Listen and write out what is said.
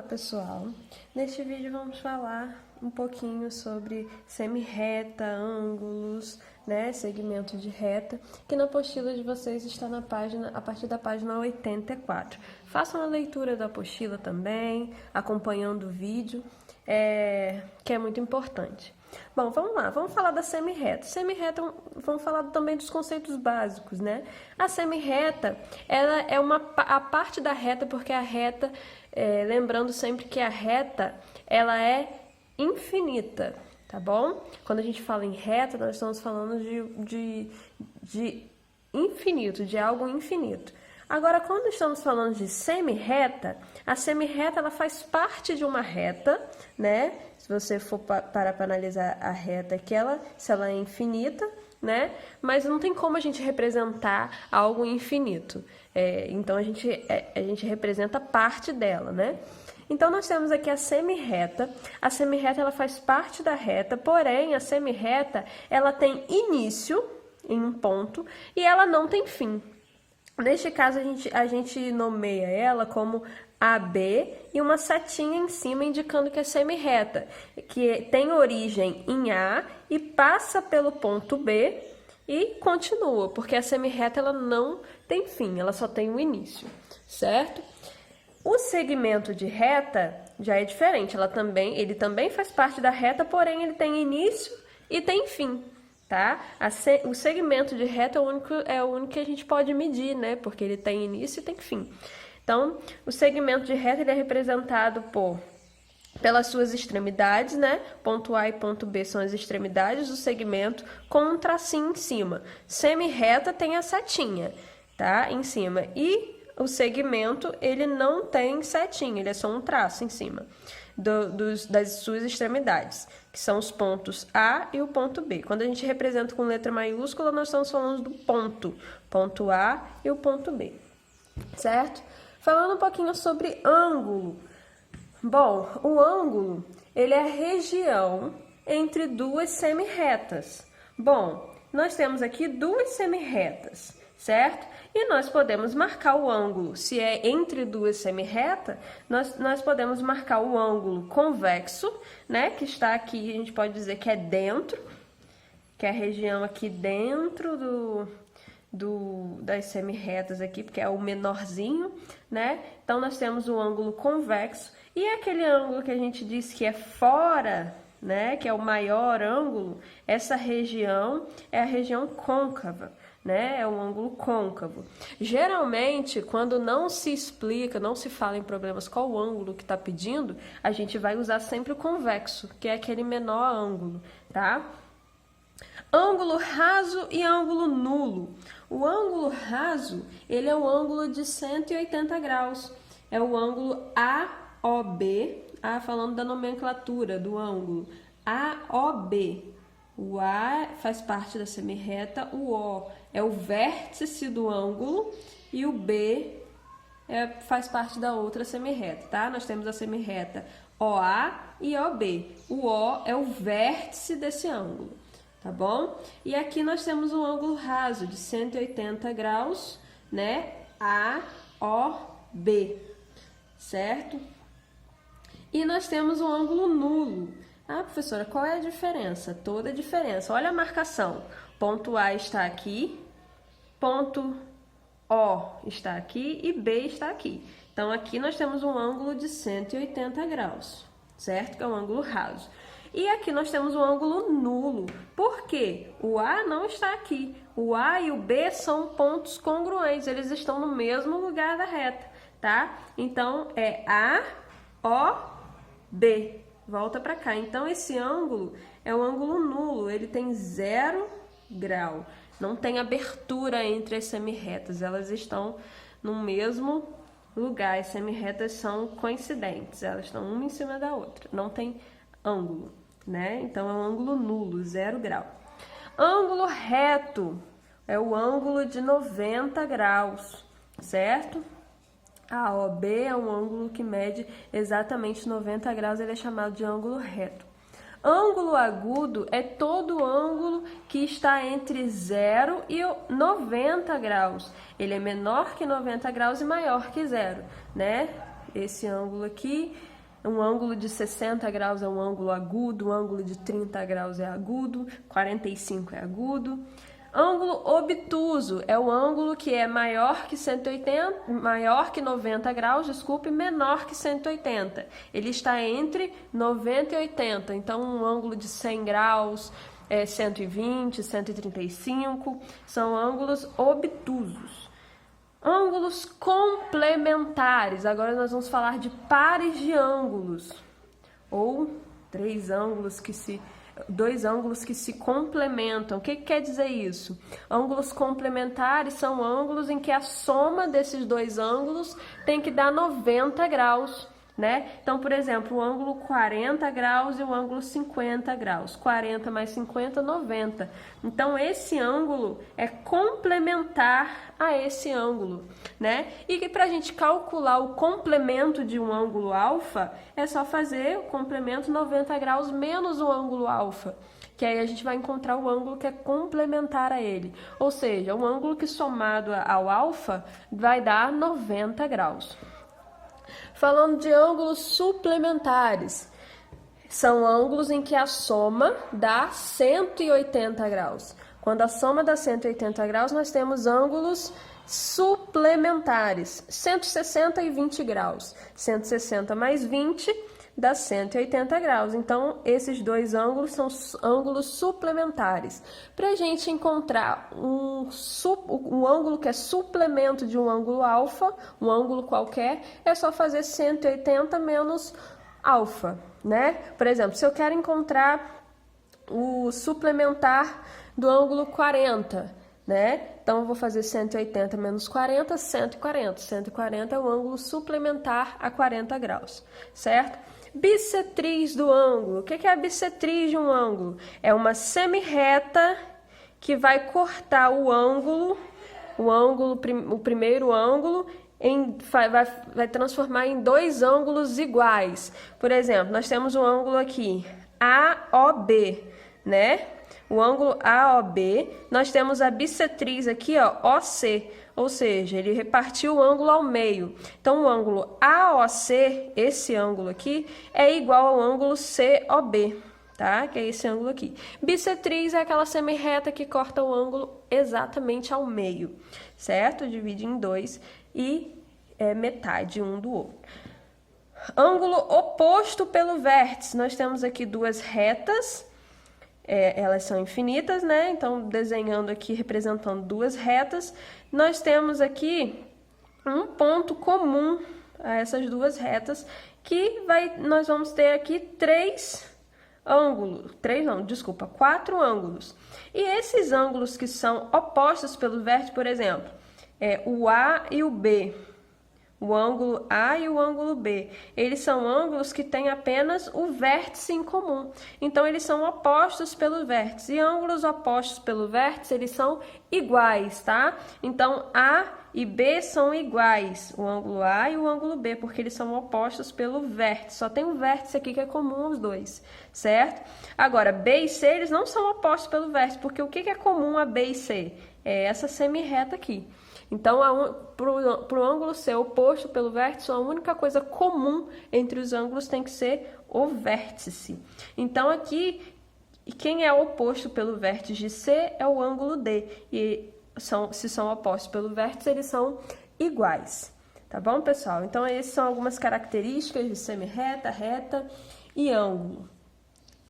pessoal, neste vídeo vamos falar um pouquinho sobre semi-reta, ângulos, né, segmento de reta, que na apostila de vocês está na página, a partir da página 84. Façam a leitura da apostila também, acompanhando o vídeo, que é muito importante. Bom, vamos lá, vamos falar da semi-reta. Semi-reta, vamos falar também dos conceitos básicos, né? A semi-reta, ela é a parte da reta, porque a reta, lembrando sempre que a reta, ela é infinita, tá bom? Quando a gente fala em reta, nós estamos falando de infinito, de algo infinito. Agora, quando estamos falando de semi-reta, a semi-reta ela faz parte de uma reta, né? Se você for para analisar a reta, se ela é infinita, né? Mas não tem como a gente representar algo infinito. Então, a gente representa parte dela, né? Então, nós temos aqui a semi-reta. A semi-reta ela faz parte da reta, porém, a semi-reta ela tem início em um ponto e ela não tem fim. Neste caso, a gente nomeia ela como AB e uma setinha em cima indicando que é semi-reta, que tem origem em A e passa pelo ponto B e continua, porque a semi-reta ela não tem fim, ela só tem um início, certo? O segmento de reta já é diferente, ele também faz parte da reta, porém ele tem início e tem fim. Tá? O segmento de reta é o único que a gente pode medir, né? Porque ele tem início e tem fim. Então, o segmento de reta ele é representado pelas suas extremidades, né? Ponto A e ponto B são as extremidades do segmento com um tracinho em cima. Semi-reta tem a setinha, tá? Em cima. E o segmento, ele não tem setinha, ele é só um traço em cima das suas extremidades, que são os pontos A e o ponto B. Quando a gente representa com letra maiúscula, nós estamos falando do ponto A e o ponto B, certo? Falando um pouquinho sobre ângulo. Bom, o ângulo, ele é a região entre duas semi-retas. Bom, nós temos aqui duas semi-retas, certo? E nós podemos marcar o ângulo, se é entre duas semi-retas, nós podemos marcar o ângulo convexo, né? Que está aqui, a gente pode dizer que é dentro, que é a região aqui dentro das semi-retas aqui, porque é o menorzinho, né? Então, nós temos o ângulo convexo e aquele ângulo que a gente disse que é fora, né? Que é o maior ângulo, essa região é a região côncava, né? É um ângulo côncavo. Geralmente, quando não se explica, não se fala em problemas qual o ângulo que está pedindo, a gente vai usar sempre o convexo, que é aquele menor ângulo, tá? Ângulo raso e ângulo nulo. O ângulo raso, ele é o ângulo de 180 graus. É o ângulo AOB, falando da nomenclatura do ângulo, AOB. O A faz parte da semi-reta, o O é o vértice do ângulo e o B faz parte da outra semi-reta, tá? Nós temos a semi-reta OA e OB. O O é o vértice desse ângulo, tá bom? E aqui nós temos um ângulo raso de 180 graus, né? AOB, certo? E nós temos um ângulo nulo. Ah, professora, qual é a diferença? Toda a diferença. Olha a marcação. Ponto A está aqui, ponto O está aqui e B está aqui. Então, aqui nós temos um ângulo de 180 graus, certo? Que é um ângulo raso. E aqui nós temos um ângulo nulo. Por quê? O A não está aqui. O A e o B são pontos congruentes, eles estão no mesmo lugar da reta, tá? Então, é A, O, B. Volta para cá. Então, esse ângulo é um ângulo nulo, ele tem 0 grau. Não tem abertura entre as semi-retas, elas estão no mesmo lugar. As semi-retas são coincidentes, elas estão uma em cima da outra. Não tem ângulo, né? Então, é um ângulo nulo, 0 grau. Ângulo reto é o ângulo de 90 graus, certo? A OB é um ângulo que mede exatamente 90 graus, ele é chamado de ângulo reto. Ângulo agudo é todo ângulo que está entre 0 e 90 graus. Ele é menor que 90 graus e maior que 0, né? Esse ângulo aqui Um ângulo de 60 graus é um ângulo agudo, um ângulo de 30 graus é agudo, 45 é agudo. Ângulo obtuso é o ângulo que é maior que 90 graus, desculpe, menor que 180. Ele está entre 90 e 80, então um ângulo de 100 graus, 120, 135, são ângulos obtusos. Ângulos complementares, agora nós vamos falar de pares de ângulos, ou dois ângulos que se complementam. O que quer dizer isso? Ângulos complementares são ângulos em que a soma desses dois ângulos tem que dar 90 graus, né? Então, por exemplo, o ângulo 40 graus e o ângulo 50 graus. 40 mais 50, 90. Então, esse ângulo é complementar a esse ângulo, né? E que para a gente calcular o complemento de um ângulo alfa, é só fazer o complemento 90 graus menos o ângulo alfa, que aí a gente vai encontrar o ângulo que é complementar a ele. Ou seja, o ângulo que somado ao alfa vai dar 90 graus. Falando de ângulos suplementares, são ângulos em que a soma dá 180 graus. Quando a soma dá 180 graus, nós temos ângulos suplementares, 160 e 20 graus. 160 mais 20 dá 180 graus. Então, esses dois ângulos são ângulos suplementares. Para a gente encontrar um ângulo que é suplemento de um ângulo alfa, um ângulo qualquer, é só fazer 180 menos alfa, né? Por exemplo, se eu quero encontrar o suplementar do ângulo 40, né? Então, eu vou fazer 180 menos 40, 140. 140 é o ângulo suplementar a 40 graus, certo? Bissetriz do ângulo. O que é a bissetriz de um ângulo? É uma semirreta que vai cortar o primeiro ângulo, vai transformar em dois ângulos iguais. Por exemplo, nós temos um ângulo aqui, AOB, né? O ângulo AOB, nós temos a bissetriz aqui, ó, OC, ou seja, ele repartiu o ângulo ao meio. Então, o ângulo AOC, esse ângulo aqui, é igual ao ângulo COB, tá? Que é esse ângulo aqui. Bissetriz é aquela semirreta que corta o ângulo exatamente ao meio, certo? Divide em dois e é metade um do outro. Ângulo oposto pelo vértice, nós temos aqui duas retas. Elas são infinitas, né? Então, desenhando aqui, representando duas retas, nós temos aqui um ponto comum a essas duas retas, nós vamos ter aqui quatro ângulos. E esses ângulos que são opostos pelo vértice, por exemplo, o A e o B, o ângulo A e o ângulo B, eles são ângulos que têm apenas o vértice em comum. Então, eles são opostos pelo vértice. E ângulos opostos pelo vértice, eles são iguais, tá? Então, A e B são iguais, o ângulo A e o ângulo B, porque eles são opostos pelo vértice. Só tem um vértice aqui que é comum aos dois, certo? Agora, B e C, eles não são opostos pelo vértice, porque o que é comum a B e C? É essa semirreta aqui. Então, para o ângulo ser oposto pelo vértice, a única coisa comum entre os ângulos tem que ser o vértice. Então, aqui, quem é oposto pelo vértice de C é o ângulo D. E se são opostos pelo vértice, eles são iguais. Tá bom, pessoal? Então, essas são algumas características de semirreta, reta e ângulo.